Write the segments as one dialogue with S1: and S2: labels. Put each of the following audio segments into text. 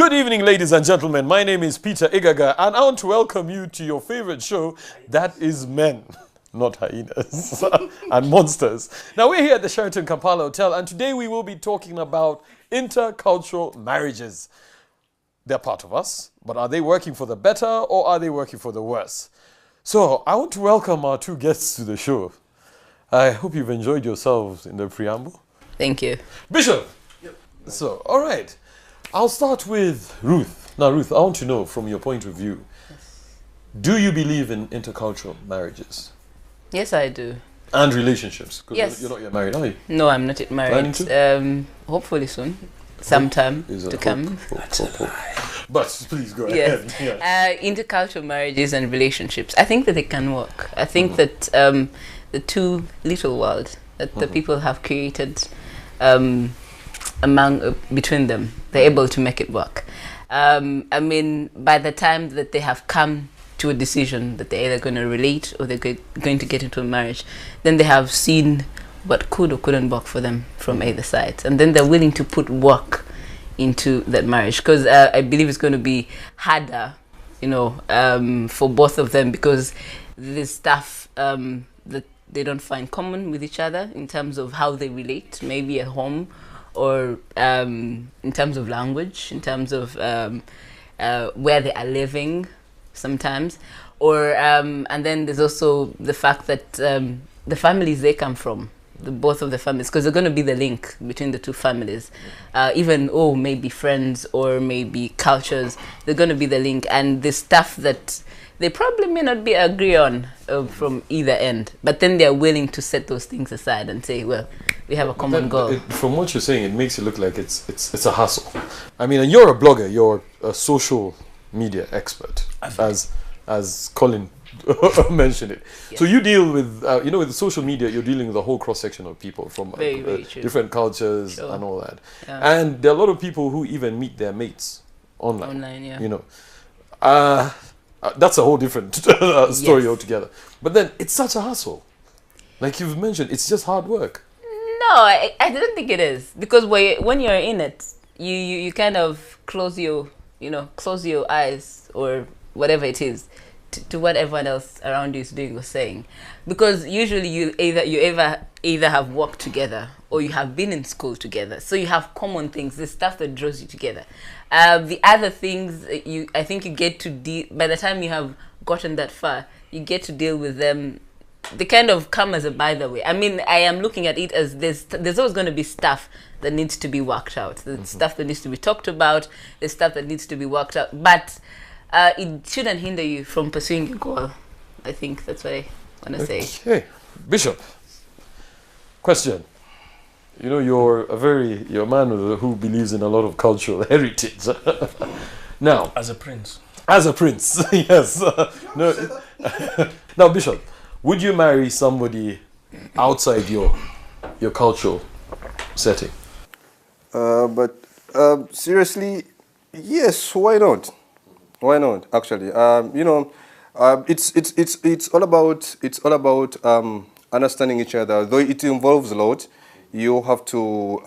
S1: Good evening, ladies and gentlemen. My name is Peter Igaga, and I want to welcome you to your favorite show, that is Men, not hyenas, and monsters. Now, we're here at the Sheraton Kampala Hotel, and today we will be talking about intercultural marriages. They're part of us, but are they working for the better or are they working for the worse? So, I want to welcome our two guests to the show. I hope you've enjoyed yourselves in the preamble.
S2: Thank you.
S1: Bishop! Yep. So, all right. I'll start with Ruth. Now, Ruth, I want to know from your point of view, do you believe in intercultural marriages?
S2: Yes, I do.
S1: And relationships? Because
S2: yes.
S1: You're not yet married, are you?
S2: No, I'm not yet married. Hopefully soon. Sometime to come.
S1: But please go
S2: yes.
S1: ahead. Yes.
S2: Intercultural marriages and relationships, I think that they can work. I think that the two little worlds that the people have created between them, they're able to make it work. I mean, by the time that they have come to a decision that they're either going to relate or they're going to get into a marriage, then they have seen what could or couldn't work for them from either side, and then they're willing to put work into that marriage, because I believe it's going to be harder, you know, for both of them, because there's stuff that they don't find common with each other in terms of how they relate, maybe at home, or in terms of language, in terms of where they are living sometimes, or and then there's also the fact that the families they come from, both of the families, because they're going to be the link between the two families, even maybe friends or maybe cultures, they're going to be the link, and the stuff that they probably may not be agree on from either end, but then they're willing to set those things aside and say, well, we have a common goal.
S1: From what you're saying, it makes it look like it's a hustle. I mean, and you're a blogger, you're a social media expert, as Colin mentioned it. Yes. So you deal with, with social media, you're dealing with a whole cross-section of people from
S2: very
S1: different cultures and all that.
S2: Yeah.
S1: And there are a lot of people who even meet their mates online.
S2: Yeah.
S1: You know. That's a whole different story altogether. But then it's such a hustle. Like you've mentioned, it's just hard work.
S2: No, I don't think it is, because when you're in it, you kind of close your eyes or whatever it is to what everyone else around you is doing or saying, because usually you either have worked together or you have been in school together, so you have common things, the stuff that draws you together. The other things I think you get to deal, by the time you have gotten that far, you get to deal with them. They kind of come as a by the way. I mean, I am looking at it as there's always going to be stuff that needs to be worked out. There's stuff that needs to be talked about. There's stuff that needs to be worked out. But it shouldn't hinder you from pursuing your goal. I think that's what I want to say.
S1: Okay. Bishop, question. You know, you're a man who believes in a lot of cultural heritage. Now,
S3: as a prince,
S1: yes. Now, Bishop, would you marry somebody outside your cultural setting?
S4: But seriously, yes. Why not? Why not? Actually, it's all about understanding each other. Though it involves a lot, you have to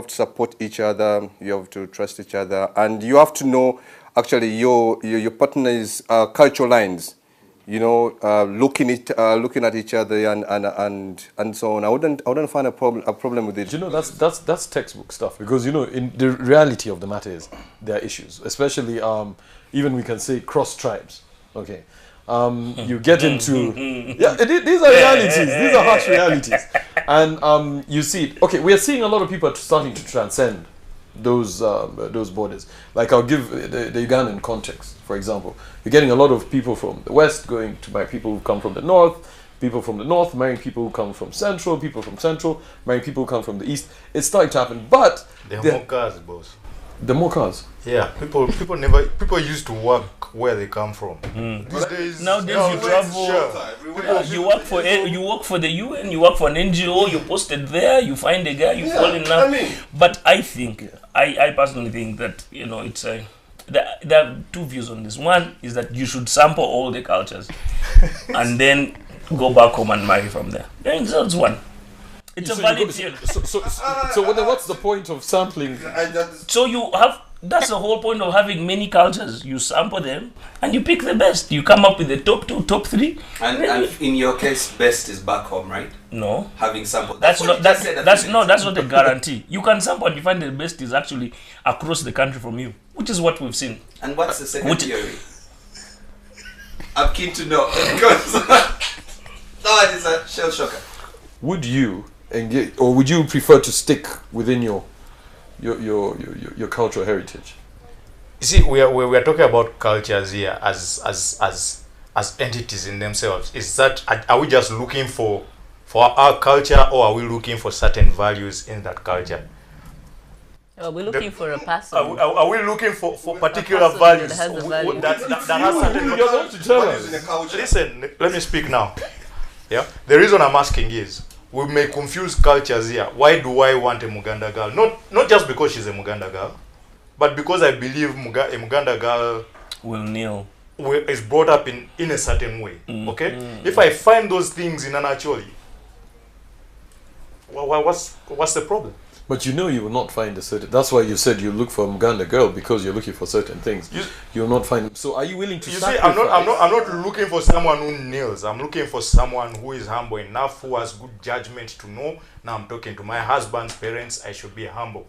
S4: support each other. You have to trust each other, and you have to know actually your partner's cultural lines. You know, looking at each other and so on. I wouldn't find a problem with it.
S1: You know, that's textbook stuff, because in the reality of the matter is there are issues, especially even we can say cross tribes. Okay, you get into these are realities. These are harsh realities, and you see it. Okay, we are seeing a lot of people starting to transcend those borders. Like, I'll give the Ugandan context, for example. You're getting a lot of people from the west going to marry people who come from the north, people from the north marrying people who come from central, people from central marrying people who come from the east. It's starting to happen, but
S3: there are more cars, boss.
S1: The more cars.
S3: Yeah, people used to work where they come from. These days,
S5: nowadays you travel, you work for the UN, you work for an NGO, you're posted there, you find a guy, you fall in love. But I think, I personally think that it's there are two views on this. One is that you should sample all the cultures and then go back home and marry from there. That's one. It's a valid theory.
S1: So then what's the point of sampling?
S5: So you have that's the whole point of having many cultures. You sample them and you pick the best. You come up with the top 2, top 3.
S6: And in your case, best is back home, right?
S5: No.
S6: Having sampled.
S5: That's not a guarantee. You can sample and you find the best is actually across the country from you, which is what we've seen.
S6: And what's the second theory? I'm keen to know because it is a shell shocker.
S1: Would you engage, or would you prefer to stick within your cultural heritage?
S3: You see, we are talking about cultures here as entities in themselves. Is that, are we just looking for our culture, or are we looking for certain values in that culture?
S2: Are we looking for a person?
S3: Are we looking for particular values
S2: that has a value?
S3: that has certain
S1: You're going to tell us.
S3: Listen, let me speak now. Yeah, the reason I'm asking is we may confuse cultures here. Why do I want a Muganda girl? Not just because she's a Muganda girl, but because I believe a Muganda girl
S5: Will kneel.
S3: is brought up in a certain way. Okay, if I find those things in naturally, what's the problem?
S1: But you know you will not find a certain... That's why you said you look for a Muganda girl, because you're looking for certain things. You'll not find them. So are you willing to sacrifice?
S3: See, I'm not looking for someone who kneels. I'm looking for someone who is humble enough, who has good judgment to know. Now I'm talking to my husband's parents, I should be humble.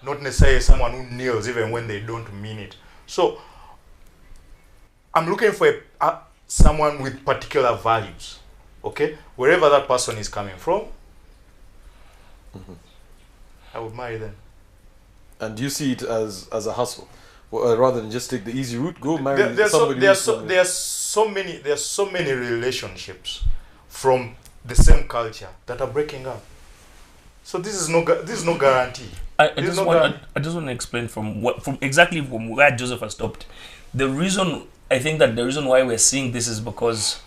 S3: Not necessarily someone who kneels even when they don't mean it. So I'm looking for someone with particular values. Okay? Wherever that person is coming from, I would marry them.
S1: And do you see it as a hustle, rather than just take the easy route? Go marry somebody.
S3: There are so many relationships from the same culture that are breaking up. So this is no guarantee.
S5: I just want to explain from where Joseph has stopped. I think that the reason why we're seeing this is because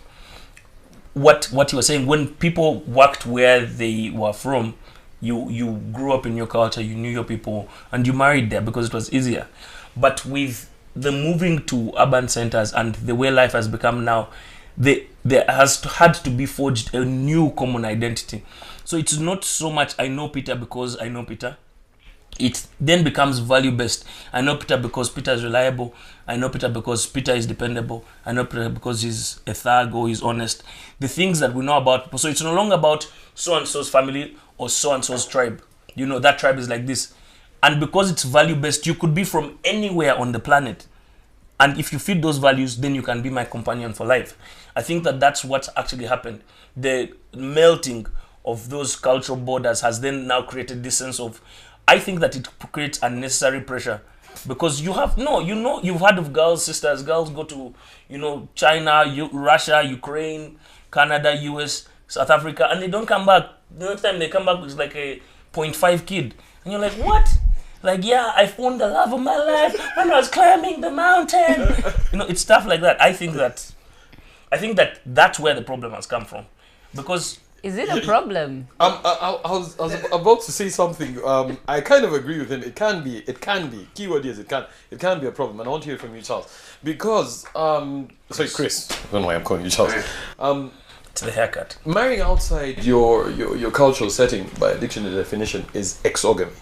S5: what you were saying, when people worked where they were from, you grew up in your culture, you knew your people, and you married there because it was easier. But with the moving to urban centers and the way life has become now, there has had to be forged a new common identity. So it's not so much I know Peter because I know Peter. It then becomes value-based. I know Peter because Peter is reliable. I know Peter because Peter is dependable. I know Peter because he's a thug or he's honest. The things that we know about people. So it's no longer about so-and-so's family or so-and-so's tribe. You know, that tribe is like this. And because it's value-based, you could be from anywhere on the planet. And if you feed those values, then you can be my companion for life. I think that that's what's actually happened. The melting of those cultural borders has then now created this sense of, I think that it creates unnecessary pressure. Because you've heard of girls go to, China, Russia, Ukraine, Canada, US, South Africa, and they don't come back. The next time they come back, it's like a 0.5 kid. And you're like, what? Like, yeah, I found the love of my life when I was climbing the mountain. It's stuff like that. I think that that's where the problem has come from. Because...
S2: Is it a problem?
S1: I was about to say something. I kind of agree with him. It can be. Keyword is it can be a problem. And I want to hear from you, Charles. Because, sorry, Chris. I don't know why I'm calling you Charles.
S5: It's the haircut.
S1: Marrying outside your cultural setting, by dictionary definition, is exogamy.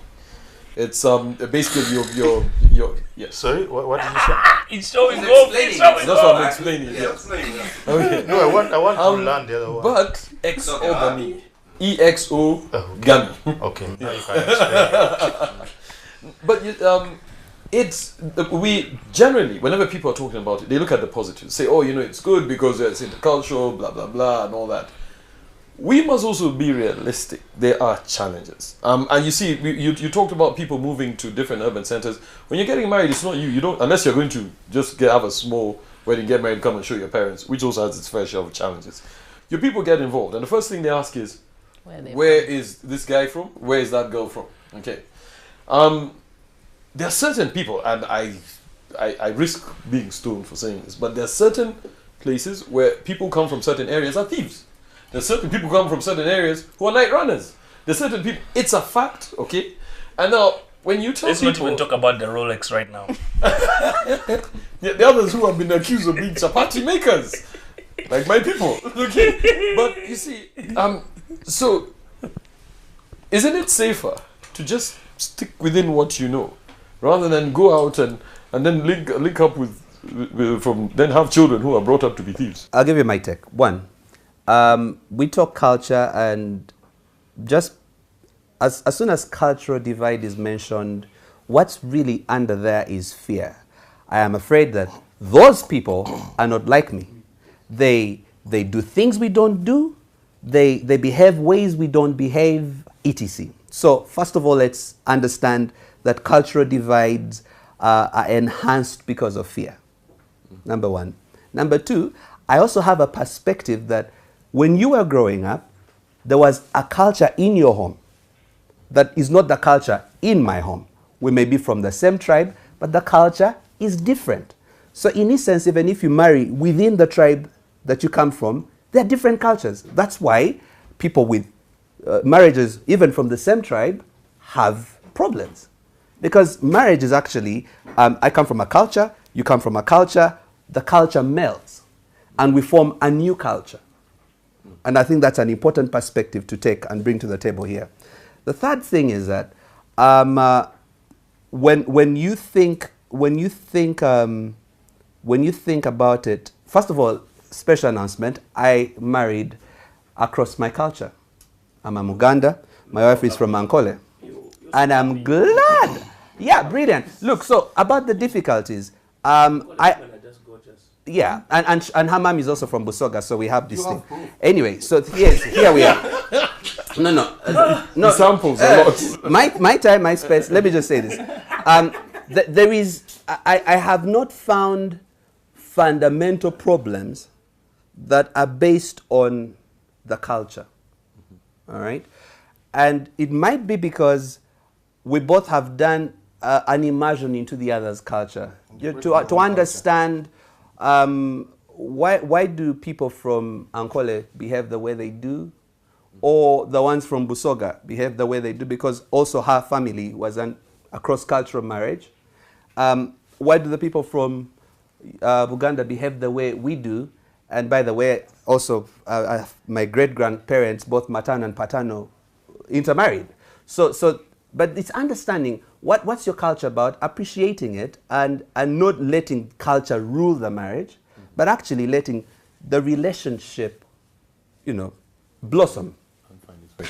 S1: It's basically your yes.
S3: Sorry, what did you say?
S5: It's showing off.
S1: That's what I'm explaining. Yeah. Okay.
S3: No, I want to learn the other one.
S1: But exogamy, EXO-gamy.
S3: Okay. Now you can explain.
S1: But we generally, whenever people are talking about it, they look at the positives. Say, it's good because it's intercultural, blah blah blah, and all that. We must also be realistic. There are challenges. And you see, you talked about people moving to different urban centers. When you're getting married, it's not you don't, unless you're going to just have a small wedding, get married, come and show your parents, which also has its fair share of challenges. Your people get involved, and the first thing they ask is, where is this guy from? Where is that girl from? Okay. There are certain people, and I risk being stoned for saying this, but there are certain places where people come from certain areas are thieves. There's certain people come from certain areas who are night runners. There's certain people. It's a fact, okay? And now, when you tell
S5: Let's not even talk about the Rolex right now.
S1: The others who have been accused of being chapati makers, like my people, okay? But you see, so isn't it safer to just stick within what you know rather than go out and then link up with then have children who are brought up to be thieves.
S7: I'll give you my take. One, we talk culture, and just as soon as cultural divide is mentioned, what's really under there is fear. I am afraid that those people are not like me. They do things we don't do. They behave ways we don't behave, etc. So first of all, let's understand that cultural divides are enhanced because of fear. Number one. Number two, I also have a perspective that when you were growing up, there was a culture in your home that is not the culture in my home. We may be from the same tribe, but the culture is different. So in essence, even if you marry within the tribe that you come from, there are different cultures. That's why people with marriages, even from the same tribe, have problems. Because marriage is actually, I come from a culture, you come from a culture, the culture melts, and we form a new culture. And I think that's an important perspective to take and bring to the table here. The third thing is that when you think about it, first of all, special announcement, I married across my culture. I'm a Muganda, my wife is from Ankole, and I'm glad. Yeah, brilliant. Look, so about the difficulties, yeah, and her mom is also from Busoga, so we have this thing. Anyway, so here we are. No.
S1: Samples a lot.
S7: My time, my space. Let me just say this. There is, I have not found fundamental problems that are based on the culture. All right, and it might be because we both have done an immersion into the other's culture to understand why do people from Ankole behave the way they do, or the ones from Busoga behave the way they do, because also her family was a cross-cultural marriage. Why do the people from Buganda behave the way we do? And by the way, also my great-grandparents, both maternal and paternal, intermarried. But it's understanding what's your culture about, appreciating it, and not letting culture rule the marriage, but actually letting the relationship, blossom.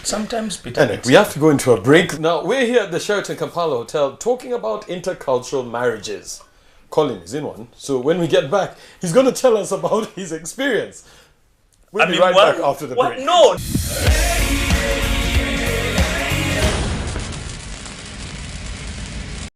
S5: Sometimes, Peter.
S1: Anyway, we have to go into a break. Now, we're here at the Sheraton Kampala Hotel talking about intercultural marriages. Colin is in one, so when we get back, he's going to tell us about his experience. We'll be right back after the break.
S5: No!